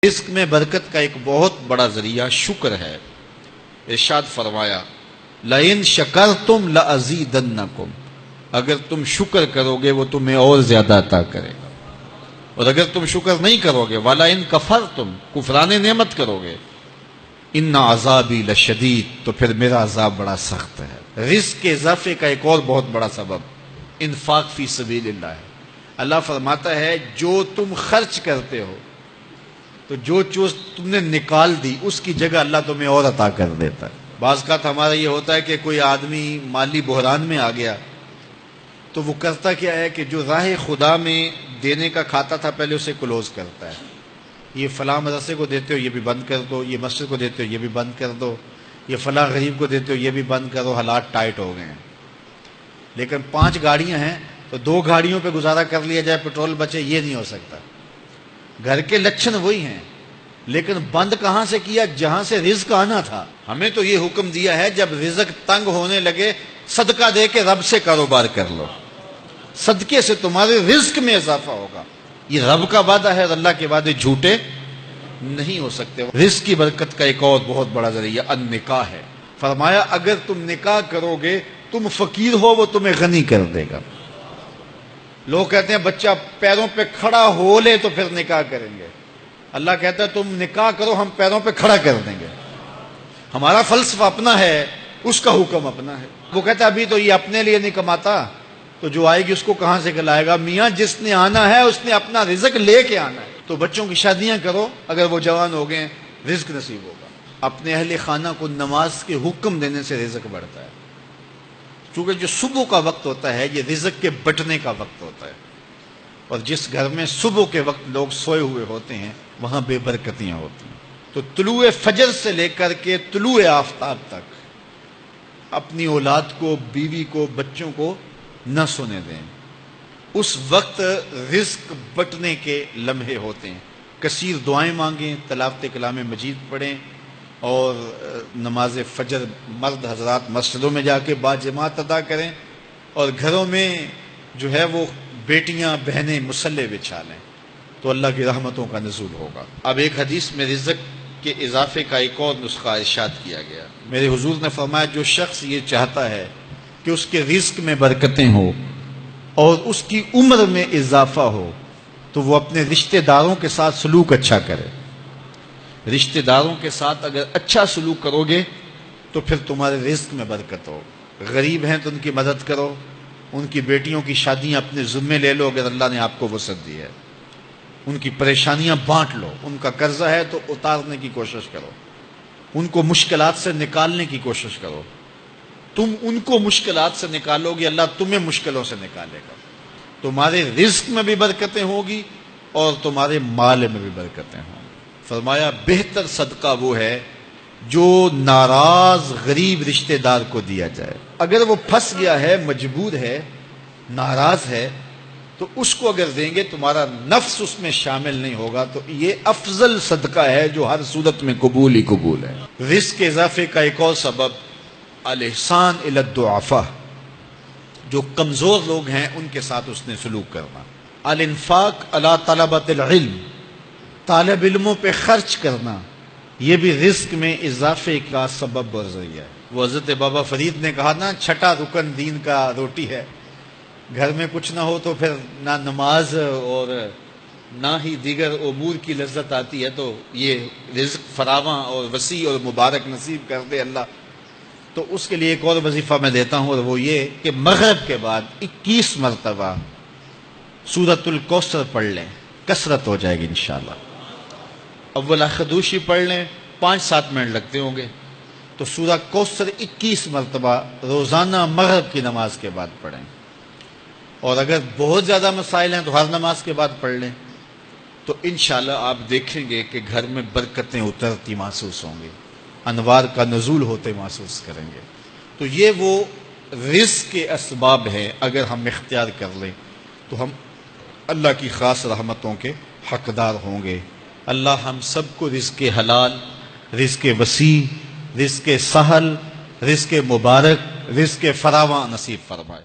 رزق میں برکت کا ایک بہت بڑا ذریعہ شکر ہے۔ ارشاد فرمایا لَإِن شَكَرْتُمْ لَأَزِيدَنَّكُمْ، اگر تم شکر کرو گے وہ تمہیں اور زیادہ عطا کرے گا، اور اگر تم شکر نہیں کرو گے وَلَئِن كَفَرْتُمْ، کفران نعمت کرو گے، إِنَّ عَذَابِي لَشَدِيدٌ، تو پھر میرا عذاب بڑا سخت ہے۔ رزق کے اضافے کا ایک اور بہت بڑا سبب انفاق فی سبیل اللہ ہے۔ اللہ فرماتا ہے جو تم خرچ کرتے ہو تو جو چیز تم نے نکال دی اس کی جگہ اللہ تمہیں اور عطا کر دیتا ہے۔ بعض کا ہمارا یہ ہوتا ہے کہ کوئی آدمی مالی بحران میں آ گیا تو وہ کرتا کیا ہے کہ جو راہ خدا میں دینے کا کھاتا تھا پہلے اسے کلوز کرتا ہے، یہ فلاں مدرسے کو دیتے ہو یہ بھی بند کر دو، یہ مسجد کو دیتے ہو یہ بھی بند کر دو، یہ فلاں غریب کو دیتے ہو یہ بھی بند کرو، حالات ٹائٹ ہو گئے ہیں۔ لیکن 5 گاڑیاں ہیں تو 2 گاڑیوں پہ گزارا کر لیا جائے، پیٹرول بچے، یہ نہیں ہو سکتا۔ گھر کے لچھن وہی ہیں لیکن بند کہاں سے کیا؟ جہاں سے رزق آنا تھا۔ ہمیں تو یہ حکم دیا ہے جب رزق تنگ ہونے لگے صدقہ دے کے رب سے کاروبار کر لو، صدقے سے تمہارے رزق میں اضافہ ہوگا۔ یہ رب کا وعدہ ہے اور اللہ کے وعدے جھوٹے نہیں ہو سکتے۔ رزق کی برکت کا ایک اور بہت بڑا ذریعہ النکاح ہے۔ فرمایا اگر تم نکاح کرو گے تم فقیر ہو وہ تمہیں غنی کر دے گا۔ لوگ کہتے ہیں بچہ پیروں پہ کھڑا ہو لے تو پھر نکاح کریں گے، اللہ کہتا ہے تم نکاح کرو ہم پیروں پہ کھڑا کر دیں گے۔ ہمارا فلسفہ اپنا ہے، اس کا حکم اپنا ہے۔ وہ کہتا ہے ابھی تو یہ اپنے لیے نہیں کماتا تو جو آئے گی اس کو کہاں سے کھلائے گا؟ میاں جس نے آنا ہے اس نے اپنا رزق لے کے آنا ہے۔ تو بچوں کی شادیاں کرو، اگر وہ جوان ہو گئے رزق نصیب ہوگا۔ اپنے اہل خانہ کو نماز کے حکم دینے سے رزق بڑھتا ہے، کیونکہ جو صبح کا وقت ہوتا ہے یہ رزق کے بٹنے کا وقت ہوتا ہے، اور جس گھر میں صبح کے وقت لوگ سوئے ہوئے ہوتے ہیں وہاں بے برکتیاں ہوتی ہیں۔ تو طلوع فجر سے لے کر کے طلوع آفتاب تک اپنی اولاد کو، بیوی کو، بچوں کو نہ سونے دیں۔ اس وقت رزق بٹنے کے لمحے ہوتے ہیں۔ کثیر دعائیں مانگیں، تلاوت کلام مجید پڑھیں، اور نماز فجر مرد حضرات مسجدوں میں جا کے باجماعت ادا کریں، اور گھروں میں جو ہے وہ بیٹیاں بہنیں مصلے بچھا لیں تو اللہ کی رحمتوں کا نزول ہوگا۔ اب ایک حدیث میں رزق کے اضافے کا ایک اور نسخہ ارشاد کیا گیا۔ میرے حضور نے فرمایا جو شخص یہ چاہتا ہے کہ اس کے رزق میں برکتیں ہوں اور اس کی عمر میں اضافہ ہو تو وہ اپنے رشتہ داروں کے ساتھ سلوک اچھا کرے۔ رشتہ داروں کے ساتھ اگر اچھا سلوک کرو گے تو پھر تمہارے رزق میں برکت ہو۔ غریب ہیں تو ان کی مدد کرو، ان کی بیٹیوں کی شادیاں اپنے ذمے لے لو اگر اللہ نے آپ کو وسعت دی ہے، ان کی پریشانیاں بانٹ لو، ان کا قرضہ ہے تو اتارنے کی کوشش کرو، ان کو مشکلات سے نکالنے کی کوشش کرو۔ تم ان کو مشکلات سے نکالو گے اللہ تمہیں مشکلوں سے نکالے گا۔ تمہارے رزق میں بھی برکتیں ہوگی اور تمہارے مال میں بھی برکتیں ہوں گی۔ فرمایا بہتر صدقہ وہ ہے جو ناراض غریب رشتہ دار کو دیا جائے۔ اگر وہ پھنس گیا ہے، مجبور ہے، ناراض ہے، تو اس کو اگر دیں گے تمہارا نفس اس میں شامل نہیں ہوگا، تو یہ افضل صدقہ ہے جو ہر صورت میں قبول ہی قبول ہے۔ رزق کے اضافے کا ایک اور سبب الاحسان الی الضعفاء، جو کمزور لوگ ہیں ان کے ساتھ اس نے سلوک کرنا۔ الانفاق علی طلبۃ العلم، طالب علموں پہ خرچ کرنا، یہ بھی رزق میں اضافے کا سبب اور ذریعہ ہے۔ وہ حضرت بابا فرید نے کہا نا 6واں رکن دین کا روٹی ہے۔ گھر میں کچھ نہ ہو تو پھر نہ نماز اور نہ ہی دیگر امور کی لذت آتی ہے، تو یہ رزق فراواں اور وسیع اور مبارک نصیب کر دے اللہ۔ تو اس کے لیے ایک اور وظیفہ میں دیتا ہوں، اور وہ یہ کہ مغرب کے بعد 21 مرتبہ سورۃ الکوثر پڑھ لیں، کثرت ہو جائے گی انشاءاللہ۔ اول خدوشی پڑھ لیں، 5-7 منٹ لگتے ہوں گے، تو سورہ کوثر 21 مرتبہ روزانہ مغرب کی نماز کے بعد پڑھیں۔ اور اگر بہت زیادہ مسائل ہیں تو ہر نماز کے بعد پڑھ لیں، تو انشاءاللہ آپ دیکھیں گے کہ گھر میں برکتیں اترتی محسوس ہوں گی، انوار کا نزول ہوتے محسوس کریں گے۔ تو یہ وہ رزق کے اسباب ہیں، اگر ہم اختیار کر لیں تو ہم اللہ کی خاص رحمتوں کے حقدار ہوں گے۔ اللہ ہم سب کو رزق حلال، رزق وسیع، رزق سہل، رزق مبارک، رزق فراواں نصیب فرمائے۔